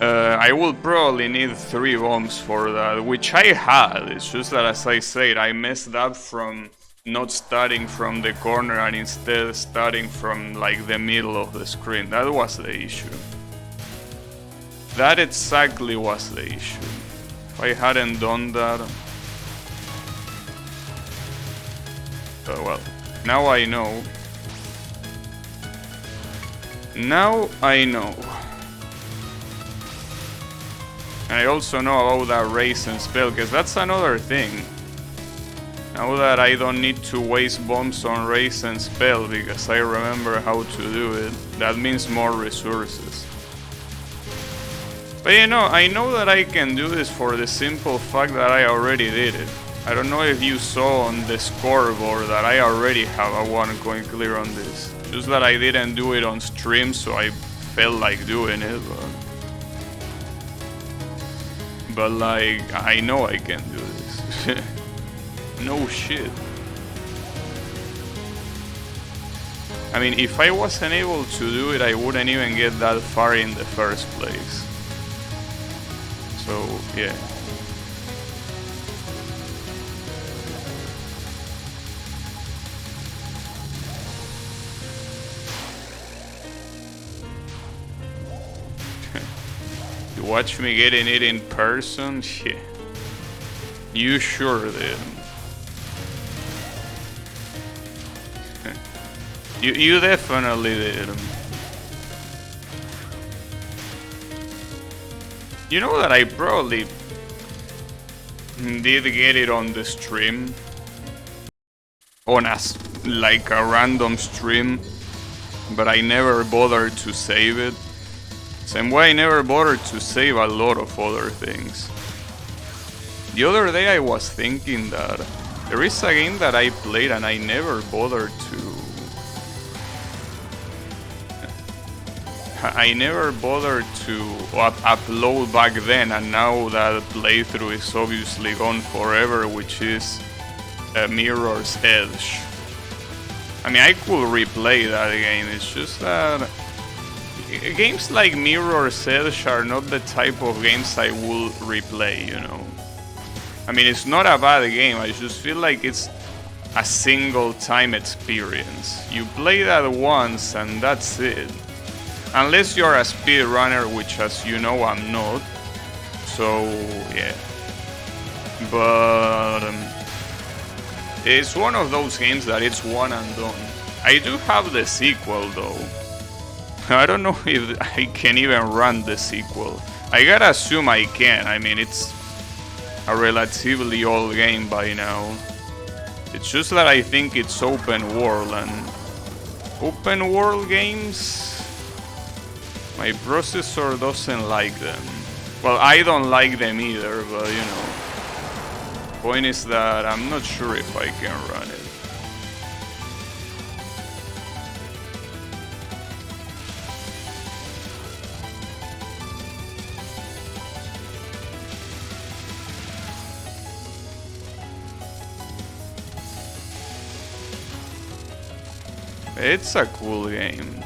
I will probably need 3 bombs for that, which I had. It's just that, as I said, I messed up from not starting from the corner and instead starting from like the middle of the screen. That was the issue. That exactly was the issue. If I hadn't done that... well, now I know. Now I know. And I also know about that race and spell, because that's another thing. Now that I don't need to waste bombs on race and spell, because I remember how to do it, that means more resources. But you know, I know that I can do this for the simple fact that I already did it. I don't know if you saw on the scoreboard that I already have a 1 going clear on this. Just that I didn't do it on stream, so I felt like doing it, but like, I know I can do this. No shit. I mean, if I wasn't able to do it, I wouldn't even get that far in the first place. So, yeah. You watch me getting it in person? Shit. You sure did. You definitely did. You know that I probably did get it on the stream. On like a random stream. But I never bothered to save it. Same way I never bothered to save a lot of other things. The other day I was thinking that there is a game that I played and I never bothered to... I never bothered to upload back then, and now that playthrough is obviously gone forever, which is Mirror's Edge. I mean, I could replay that game, it's just that... games like Mirror's Edge are not the type of games I will replay, you know. I mean, it's not a bad game, I just feel like it's a single time experience. You play that once and that's it. Unless you're a speedrunner, which as you know I'm not. So, yeah. But it's one of those games that it's one and done. I do have the sequel though. I don't know if I can even run the sequel. I gotta assume I can. I mean, it's a relatively old game by now. It's just that I think it's open world, and open world games, my processor doesn't like them. Well, I don't like them either, but you know. Point is that I'm not sure if I can run it. It's a cool game,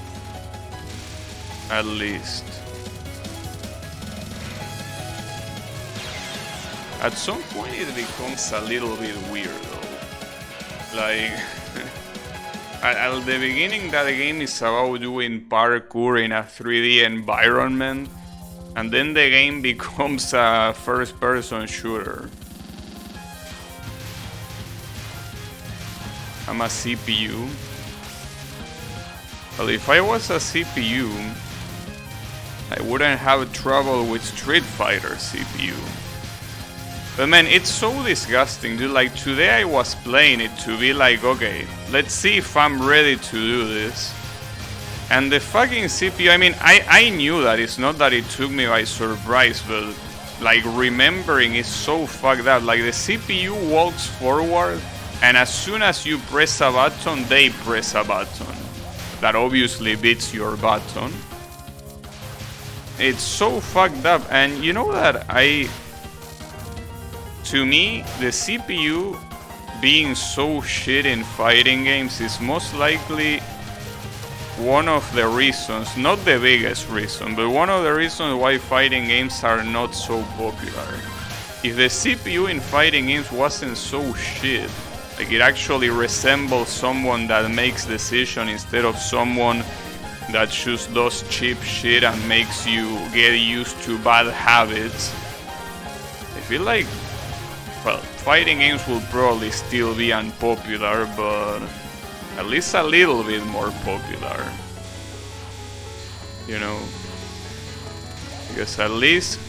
at least. At some point it becomes a little bit weird though. Like, at the beginning that game is about doing parkour in a 3D environment, and then the game becomes a first-person shooter. I'm a CPU. Well, if I was a CPU, I wouldn't have trouble with Street Fighter CPU. But man, it's so disgusting, dude. Like, today I was playing it to be like, okay, let's see if I'm ready to do this. And the fucking CPU, I mean, I knew that. It's not that it took me by surprise, but like, remembering is so fucked up. Like, the CPU walks forward, and as soon as you press a button, they press a button. That obviously beats your button. It's so fucked up, and you know that to me, the CPU being so shit in fighting games is most likely one of the reasons, not the biggest reason, but one of the reasons why fighting games are not so popular. If the CPU in fighting games wasn't so shit, like it actually resembles someone that makes decisions instead of someone that just does cheap shit and makes you get used to bad habits, I feel like, well, fighting games will probably still be unpopular, but at least a little bit more popular. You know? Because at least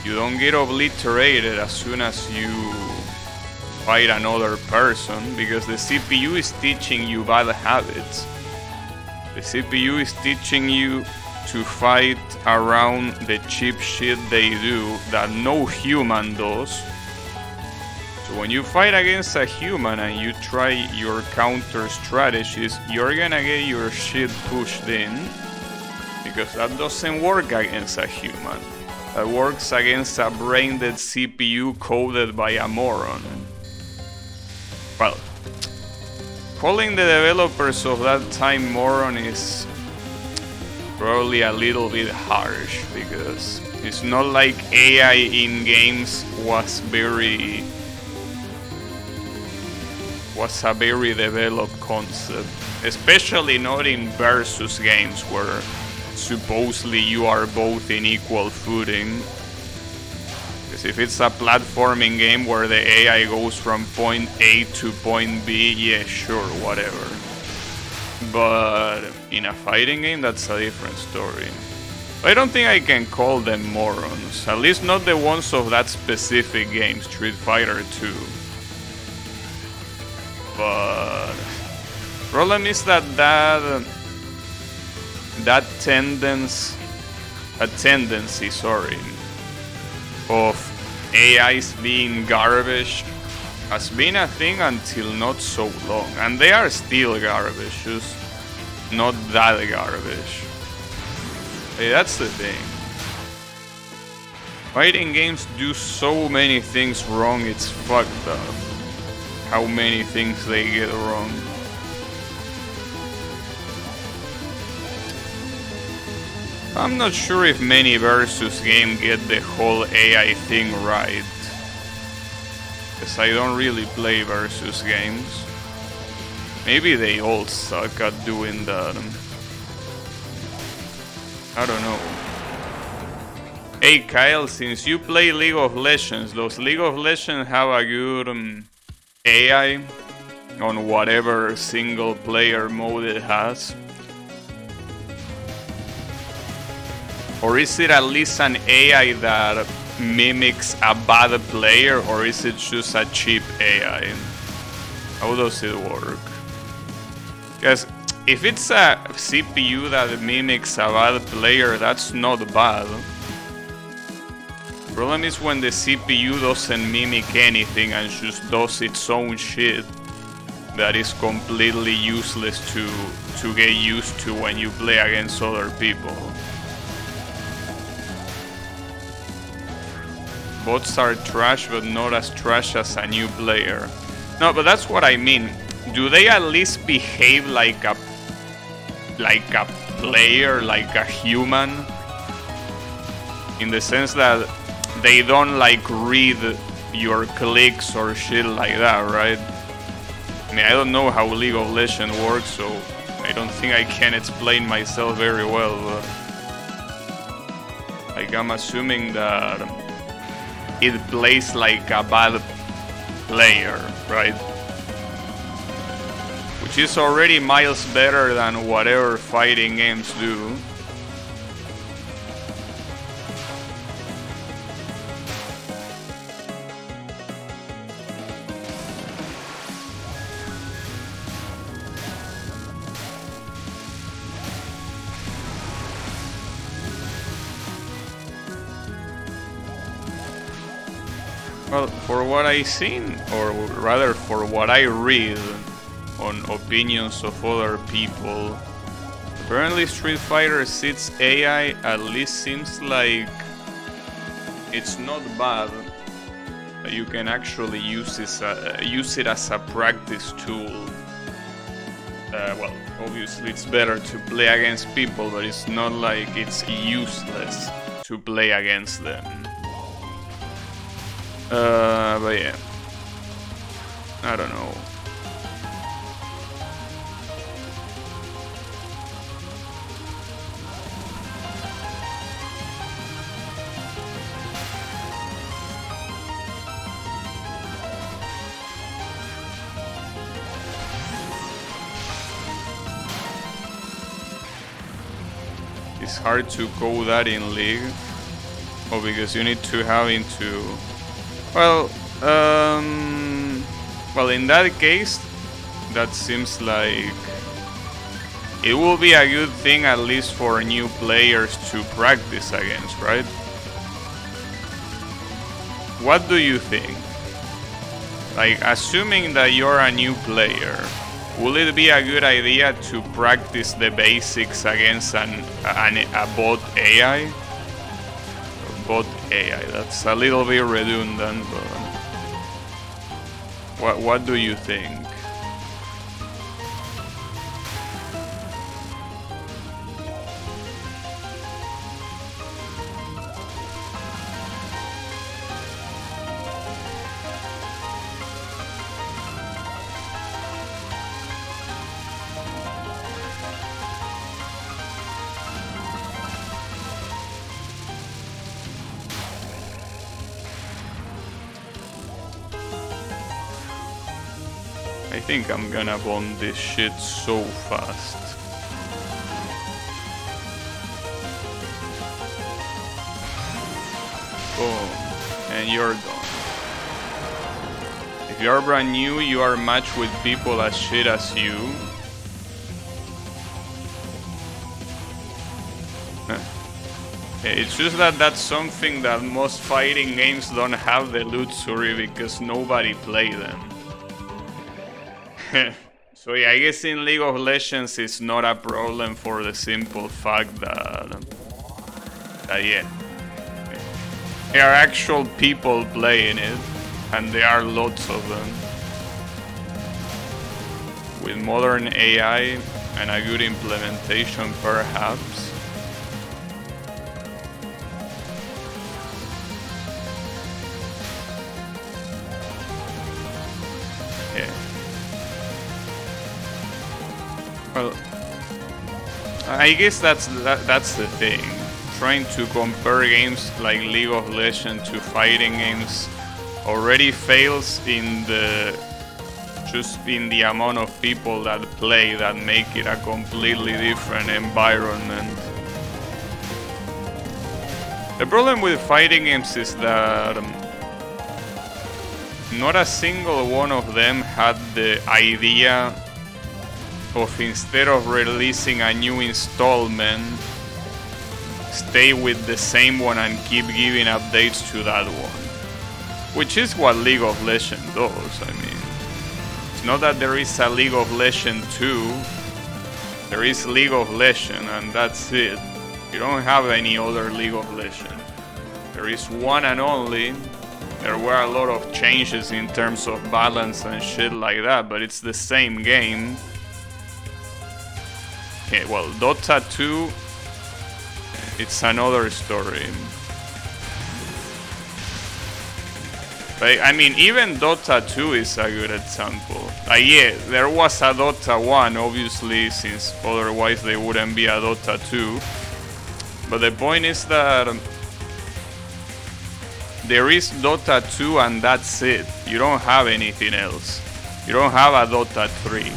you don't get obliterated as soon as you fight another person, because the CPU is teaching you bad habits. The CPU is teaching you to fight around the cheap shit they do that no human does. So when you fight against a human and you try your counter strategies, you're gonna get your shit pushed in, because that doesn't work against a human. That works against a brain-dead CPU coded by a moron. Well, calling the developers of that time moron is probably a little bit harsh, because it's not like AI in games was a very developed concept, especially not in versus games where supposedly you are both in equal footing. Because if it's a platforming game where the AI goes from point A to point B, yeah, sure, whatever. But in a fighting game, that's a different story. I don't think I can call them morons, at least not the ones of that specific game, Street Fighter 2. But problem is that tendency, of AIs being garbage has been a thing until not so long, and they are still garbage, just not that garbage. Hey, that's the thing. Fighting games do so many things wrong, it's fucked up how many things they get wrong. I'm not sure if many versus games get the whole AI thing right, because I don't really play versus games. Maybe they all suck at doing that. I don't know. Hey Kyle, since you play League of Legends, does League of Legends have a good AI on whatever single player mode it has? Or is it at least an AI that mimics a bad player, or is it just a cheap AI? How does it work? Because if it's a CPU that mimics a bad player, that's not bad. The problem is when the CPU doesn't mimic anything and just does its own shit that is completely useless to get used to when you play against other people. Bots are trash, but not as trash as a new player. No, but that's what I mean. Do they at least behave like a player, like a human? In the sense that they don't like read your clicks or shit like that, right? I mean, I don't know how League of Legends works, so I don't think I can explain myself very well, but like I'm assuming that it plays like a bad player, right? Which is already miles better than whatever fighting games do. Well, for what I've seen, or rather for what I read on opinions of other people, apparently Street Fighter 6 AI at least seems like it's not bad. You can actually use it as a practice tool. Well, obviously it's better to play against people, but it's not like it's useless to play against them. But yeah, I don't know. It's hard to go that in League. Oh, because you need to have into... Well, well, in that case, that seems like it will be a good thing, at least for new players to practice against, right? What do you think? Like, assuming that you're a new player, will it be a good idea to practice the basics against a bot AI? Bot AI, that's a little bit redundant, but what do you think? I think I'm gonna bomb this shit so fast. Boom. And you're done. If you're brand new, you are matched with people as shit as you. It's just that that's something that most fighting games don't have the luxury because nobody play them. So yeah, I guess in League of Legends it's not a problem for the simple fact that yeah, there are actual people playing it, and there are lots of them. With modern AI and a good implementation, perhaps. Yeah. Well, I guess that's the thing. Trying to compare games like League of Legends to fighting games already fails in the amount of people that play, that make it a completely different environment. The problem with fighting games is that not a single one of them had the idea of, instead of releasing a new installment, stay with the same one and keep giving updates to that one. Which is what League of Legends does. I mean, it's not that there is a League of Legends 2, there is League of Legends and that's it. You don't have any other League of Legends. There is one and only. There were a lot of changes in terms of balance and shit like that, but it's the same game. Okay, well, Dota 2, it's another story. But, I mean, even Dota 2 is a good example. Yeah, there was a Dota 1, obviously, since otherwise there wouldn't be a Dota 2. But the point is that there is Dota 2 and that's it. You don't have anything else. You don't have a Dota 3.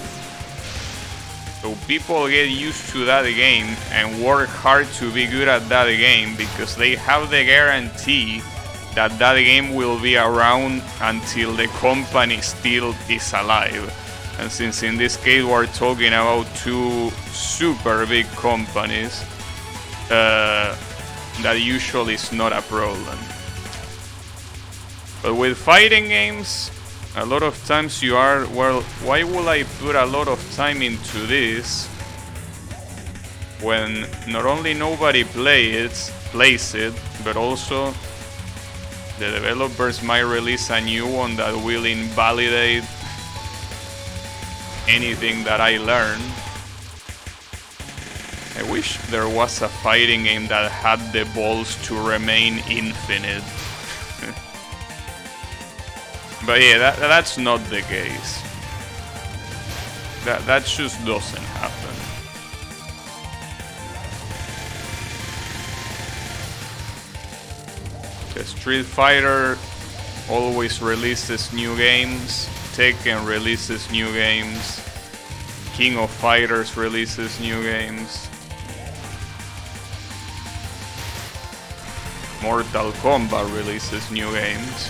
So people get used to that game and work hard to be good at that game because they have the guarantee that that game will be around until the company still is alive. And since in this case we're talking about two super big companies, that usually is not a problem. But with fighting games, a lot of times you are, well, why would I put a lot of time into this when not only nobody plays it, but also the developers might release a new one that will invalidate anything that I learned. I wish there was a fighting game that had the balls to remain infinite. But yeah, that's not the case. That just doesn't happen. The Street Fighter always releases new games. Tekken releases new games. King of Fighters releases new games. Mortal Kombat releases new games.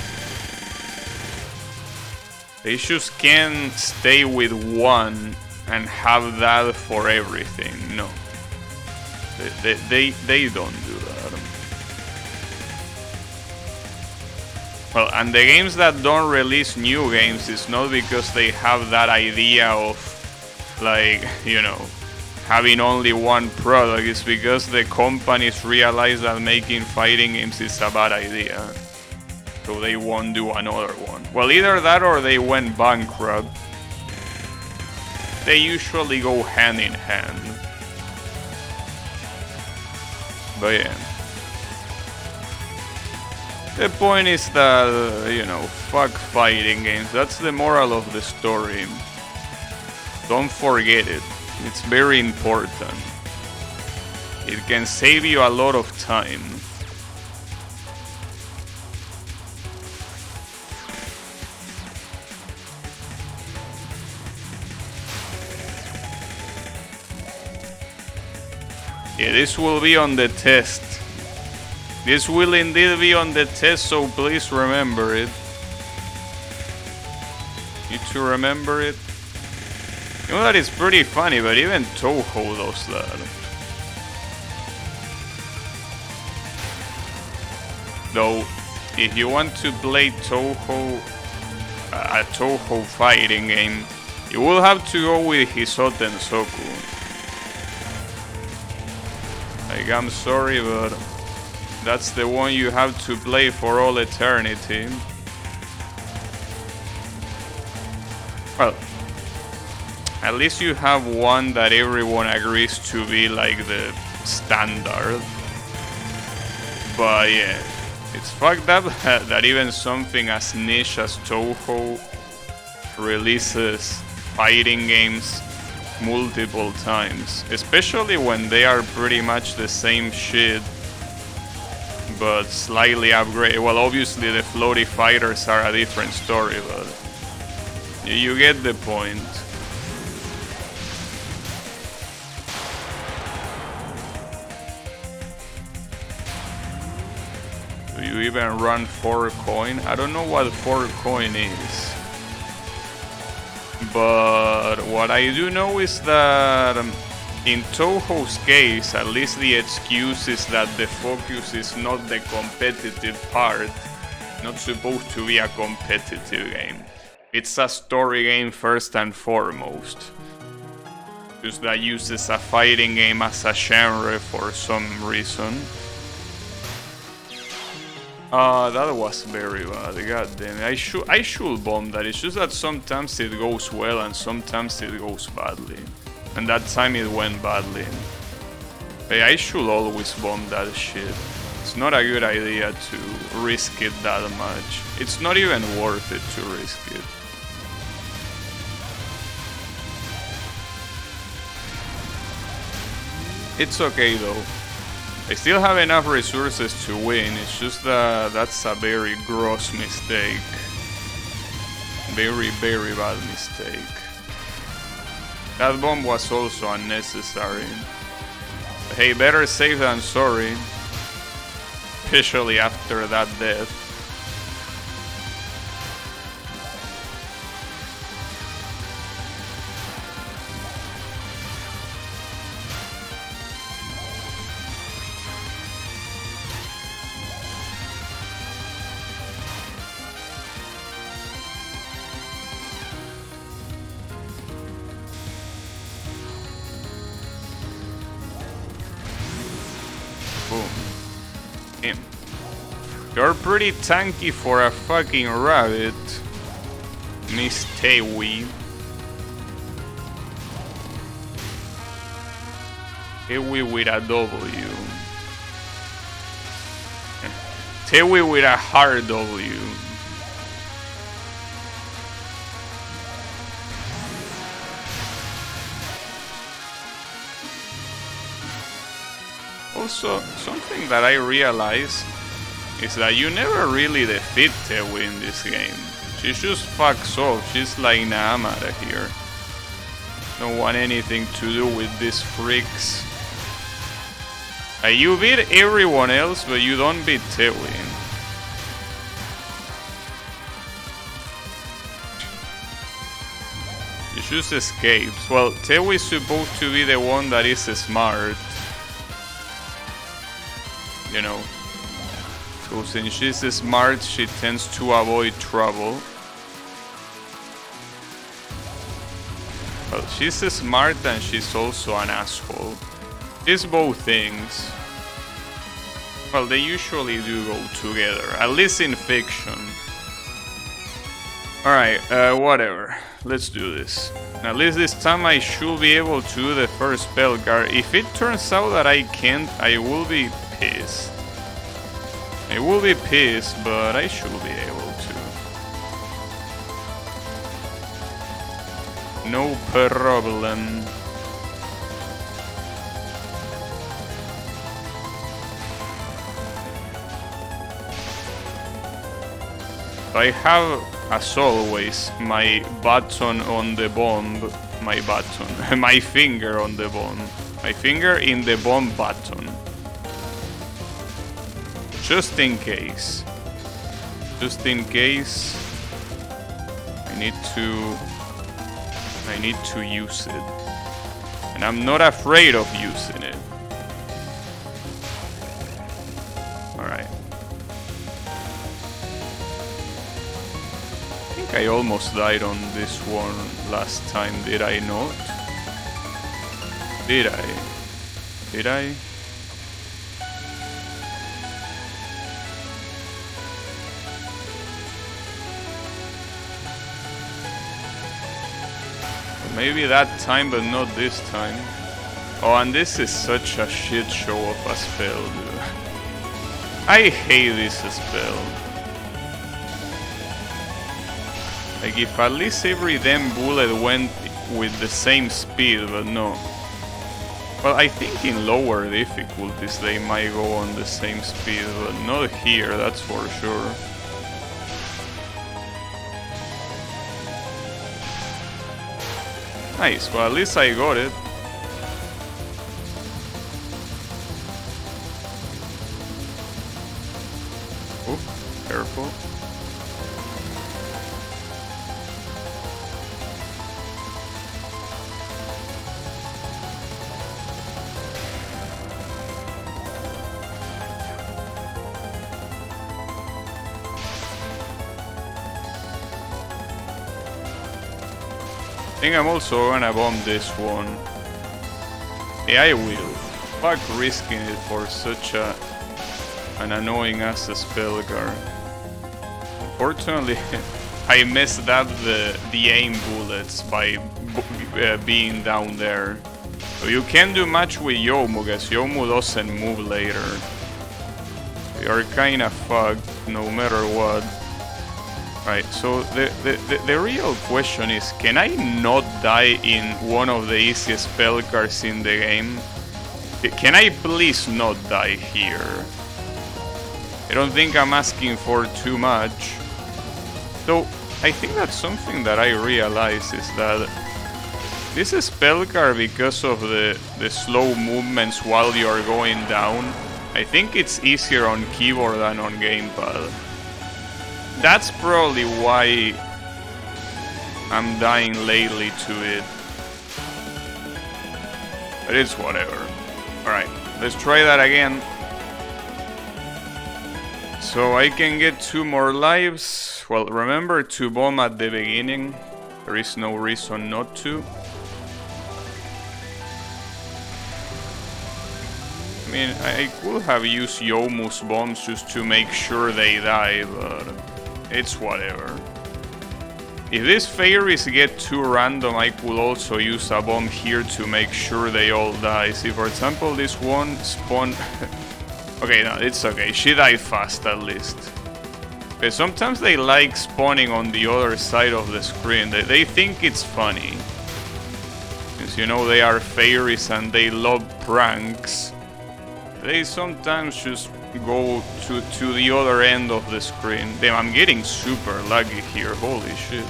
They just can't stay with one and have that for everything. No. They don't do that. Well, and the games that don't release new games is not because they have that idea of, like, you know, having only one product. It's because the companies realize that making fighting games is a bad idea. So they won't do another one. Well, either that or they went bankrupt. They usually go hand in hand. But yeah. The point is that, you know, fuck fighting games. That's the moral of the story. Don't forget it. It's very important. It can save you a lot of time. Yeah, this will be on the test. This will indeed be on the test, so please remember it. Need to remember it. You know that is pretty funny, but even Touhou does that. Though, if you want to play Touhou, a Touhou fighting game, you will have to go with Hisoten Soku. Like, I'm sorry, but that's the one you have to play for all eternity. Well, at least you have one that everyone agrees to be like the standard. But yeah, it's fucked up that even something as niche as Touhou releases fighting games multiple times, especially when they are pretty much the same shit but slightly upgraded. Well, obviously the floaty fighters are a different story, but you get the point. Do you even run 4 coin? I don't know what 4 coin is. But what I do know is that in Touhou's case, at least the excuse is that the focus is not the competitive part. Not supposed to be a competitive game. It's a story game first and foremost. Just that uses a fighting game as a genre for some reason. That was very bad. God damn it. I should bomb that. It's just that sometimes it goes well and sometimes it goes badly. And that time it went badly. Hey, I should always bomb that shit. It's not a good idea to risk it that much. It's not even worth it to risk it. It's okay though. I still have enough resources to win, it's just that that's a very gross mistake. Very, very bad mistake. That bomb was also unnecessary. Hey, better safe than sorry. Especially after that death. You're pretty tanky for a fucking rabbit, Miss Touhou. Tewi with a W. Tewi with a hard W. Also, something that I realized is that you never really defeat Tewi in this game. She just fucks off. She's like, nah, I'm out of here. Don't want anything to do with these freaks. You beat everyone else, but you don't beat Tewi. She just escapes. Well, Tewi is supposed to be the one that is smart. You know. So since she's smart, she tends to avoid trouble. Well, she's smart and she's also an asshole. She's both things. Well, they usually do go together, at least in fiction. Alright, whatever. Let's do this. At least this time I should be able to do the first spell card. If it turns out that I can't, I will be pissed. I will be pissed, but I should be able to. No problem. I have, as always, my button on the bomb. My button. My finger on the bomb. My finger in the bomb button. Just in case. Just in case. I need to use it. And I'm not afraid of using it. Alright. I think I almost died on this one last time, did I not? Did I? Did I? Maybe that time, but not this time. Oh, and this is such a shit show of a spell, dude. I hate this spell. Like, if at least every damn bullet went with the same speed, but no. Well, I think in lower difficulties they might go on the same speed, but not here, that's for sure. Nice, well at least I got it. Oh, careful. I think I'm also gonna bomb this one. Yeah, I will. Fuck risking it for such an annoying ass spell card. Unfortunately, I messed up the aim bullets by being down there. So you can't do much with Yomu, because Yomu doesn't move later. You're kinda fucked no matter what. Right, so the real question is, can I not die in one of the easiest spell cards in the game? Can I please not die here? I don't think I'm asking for too much. So, I think that's something that I realize is that this spell card, because of the slow movements while you're going down, I think it's easier on keyboard than on gamepad. That's probably why I'm dying lately to it. But it's whatever. Alright, let's try that again. So I can get 2 more lives. Well, remember to bomb at the beginning. There is no reason not to. I mean, I could have used Yomu's bombs just to make sure they die, but it's whatever. If these fairies get too random, I could also use a bomb here to make sure they all die. See, for example, this one spawn... Okay, no, it's okay. She died fast, at least. Okay, sometimes they like spawning on the other side of the screen. They think it's funny. Because, you know, they are fairies and they love pranks. They sometimes just go to the other end of the screen. Damn, I'm getting super laggy here. Holy shit.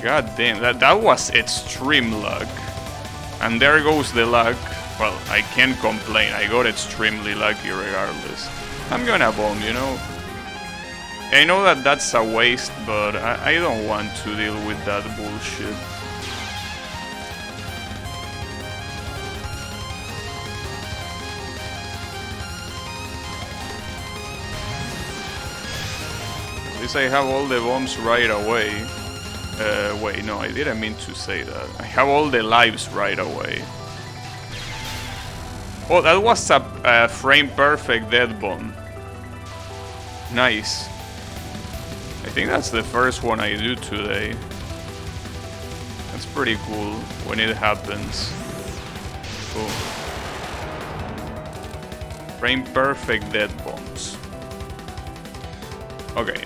God damn, that was extreme lag. And there goes the lag. Well, I can't complain. I got extremely lucky regardless. I'm gonna bomb, you know. I know that that's a waste, but I don't want to deal with that bullshit. At least I have all the bombs right away. Wait, no, I didn't mean to say that. I have all the lives right away. Oh, that was a frame perfect dead bomb. Nice. I think that's the first one I do today. That's pretty cool when it happens. Cool. Frame perfect dead bombs. Okay.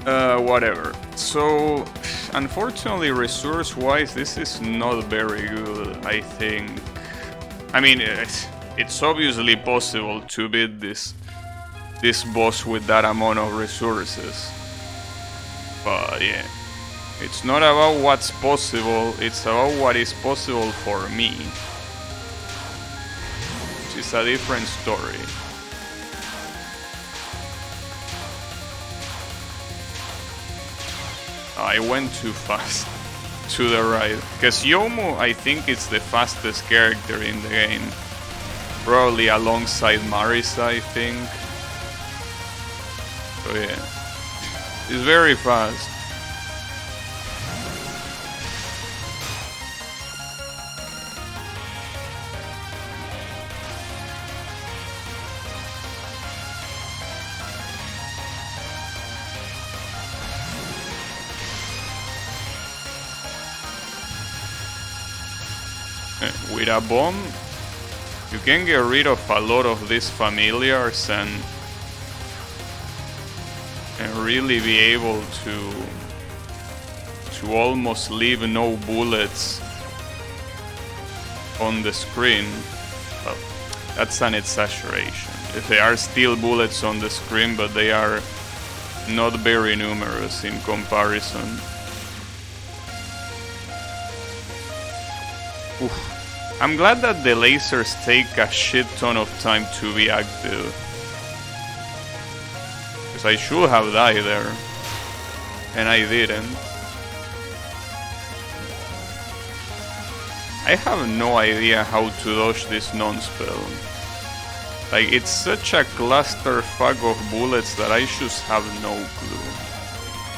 Whatever. So, unfortunately, resource-wise, this is not very good, I think. I mean, it's obviously possible to beat this boss with that amount of resources. But yeah, it's not about what's possible, it's about what is possible for me. Which is a different story. I went too fast to the right. Because Yomu, I think, is the fastest character in the game. Probably alongside Marisa, I think. So yeah. It's very fast. With a bomb, you can get rid of a lot of these familiars and really be able to almost leave no bullets on the screen. Well, that's an exaggeration. If there are still bullets on the screen, but they are not very numerous in comparison. Oof. I'm glad that the lasers take a shit ton of time to be active. Because I should have died there. And I didn't. I have no idea how to dodge this non-spell. Like, it's such a clusterfuck of bullets that I just have no clue.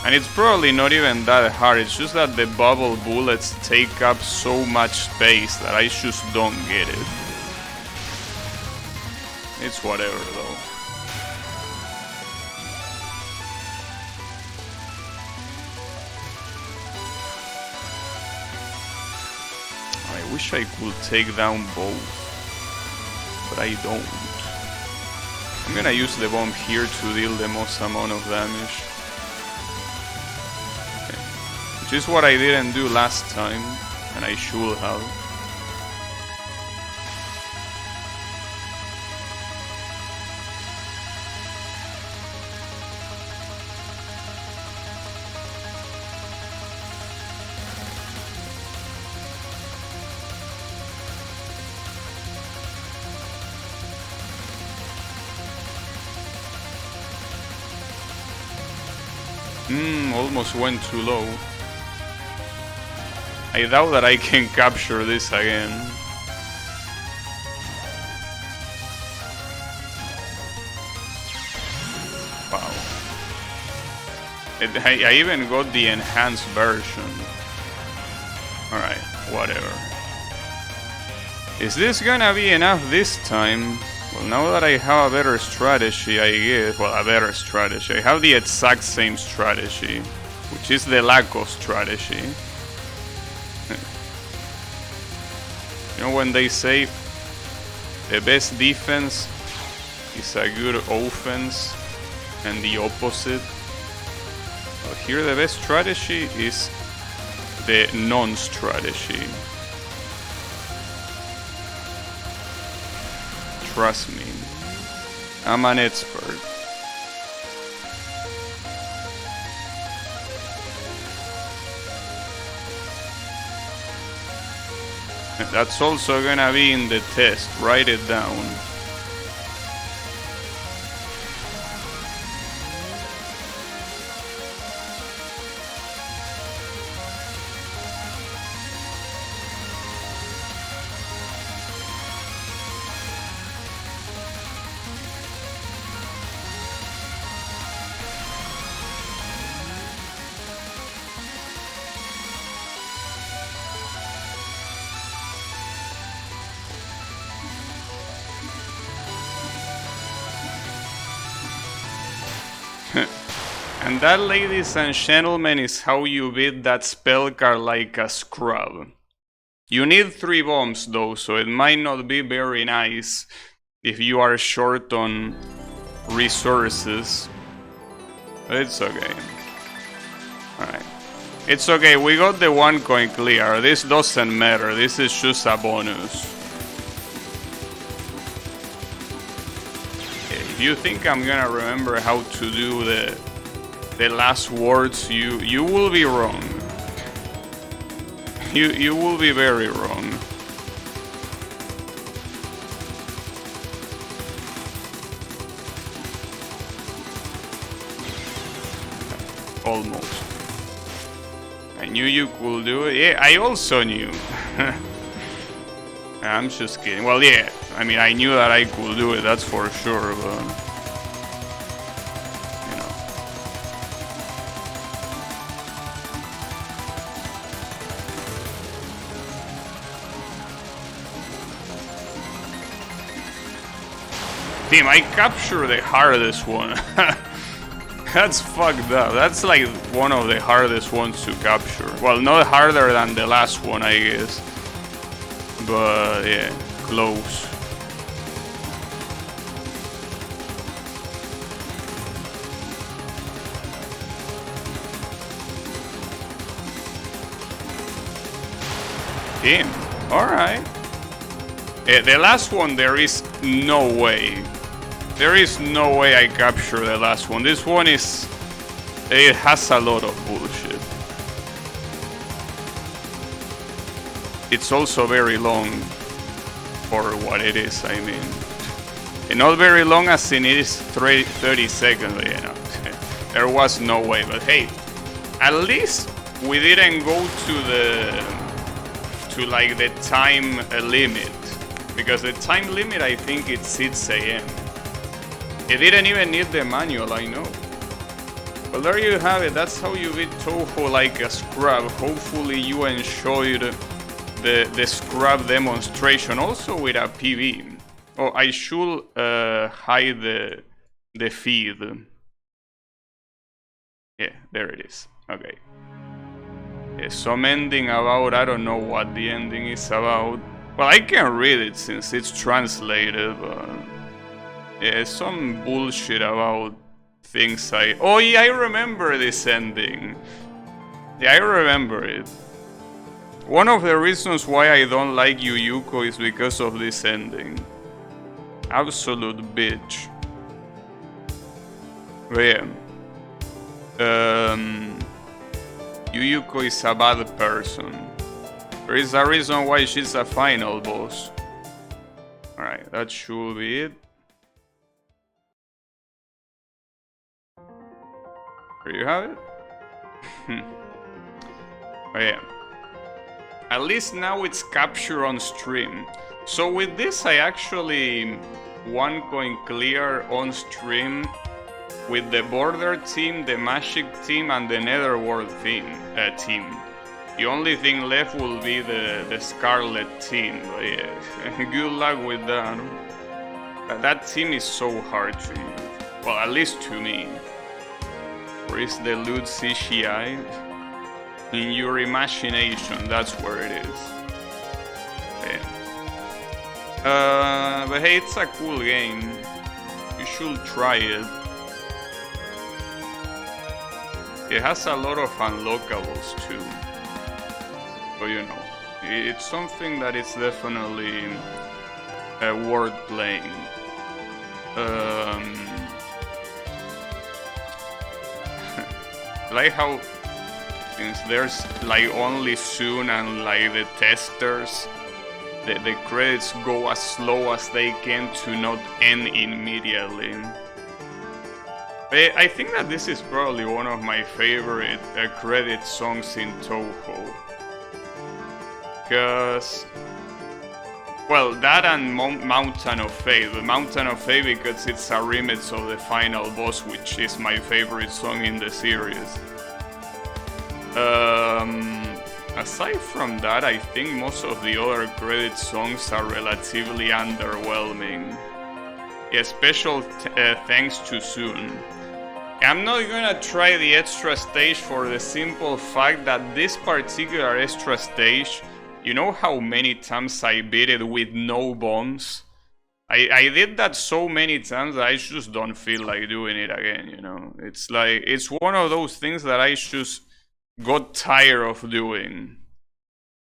And it's probably not even that hard, it's just that the bubble bullets take up so much space that I just don't get it. It's whatever though. I wish I could take down both, but I don't. I'm gonna use the bomb here to deal the most amount of damage. Which is what I didn't do last time, and I should have. Almost went too low. I doubt that I can capture this again. Wow. I even got the enhanced version. Alright, whatever. Is this gonna be enough this time? Well, now that I have a better strategy, I guess. Well, a better strategy. I have the exact same strategy. which is the lack of strategy. You know when they say the best defense is a good offense and the opposite? Well, here the best strategy is the non-strategy. Trust me, I'm an expert. That's also gonna be in the test, write it down. And that, ladies and gentlemen, is how you beat that spell card like a scrub. You need 3 bombs though, so it might not be very nice if you are short on resources. But it's okay. Alright. It's okay, we got the 1 coin clear. This doesn't matter, this is just a bonus. If you think I'm gonna remember how to do the last words, you will be wrong. You will be very wrong. Almost. I knew you could do it. Yeah, I also knew. I'm just kidding. Well, yeah, I mean, I knew that I could do it, that's for sure, but... Damn, I captured the hardest one. That's fucked up. That's like one of the hardest ones to capture. Well, not harder than the last one, I guess. But yeah, close. Damn, alright. The last one, there is no way. There is no way I capture the last one. This one is... It has a lot of bullshit. It's also very long for what it is, I mean. And not very long as in it is 30 seconds, you know. There was no way, but hey, at least we didn't go to like the time limit. Because the time limit, I think it's 6 AM. It didn't even need the manual, I know. Well, there you have it. That's how you beat Touhou like a scrub. Hopefully you enjoyed the scrub demonstration, also with a PV. Oh, I should hide the feed. Yeah, there it is. Okay. Yeah, some ending about, I don't know what the ending is about. Well, I can read it since it's translated, but... Yeah, some bullshit about things Oh yeah, I remember this ending. Yeah, I remember it. One of the reasons why I don't like Yuyuko is because of this ending. Absolute bitch. But yeah. Yuyuko is a bad person. There is a reason why she's a final boss. Alright, that should be it. There you have it. Oh yeah. At least now it's capture on stream. So with this I actually 1 coin clear on stream with the border team, the magic team and the Netherworld team. The only thing left will be the Scarlet team, but yeah, good luck with that. That team is so hard to use. Well, at least to me. Or is the loot CGI? In your imagination, that's where it is. Yeah. But hey, it's a cool game. You should try it. It has a lot of unlockables too. So you know, it's something that is definitely worth playing. Like how, since there's like only soon and like the testers, the credits go as slow as they can to not end immediately. I think that this is probably one of my favorite credit songs in Touhou. Because, well, that and Mountain of Fate. The Mountain of Fate because it's a remix of the final boss, which is my favorite song in the series. Aside from that, I think most of the other credit songs are relatively underwhelming. Yeah, special thanks to Soon. I'm not gonna try the extra stage for the simple fact that this particular extra stage, you know how many times I beat it with no bombs? I did that so many times that I just don't feel like doing it again, you know? It's like, it's one of those things that I just got tired of doing.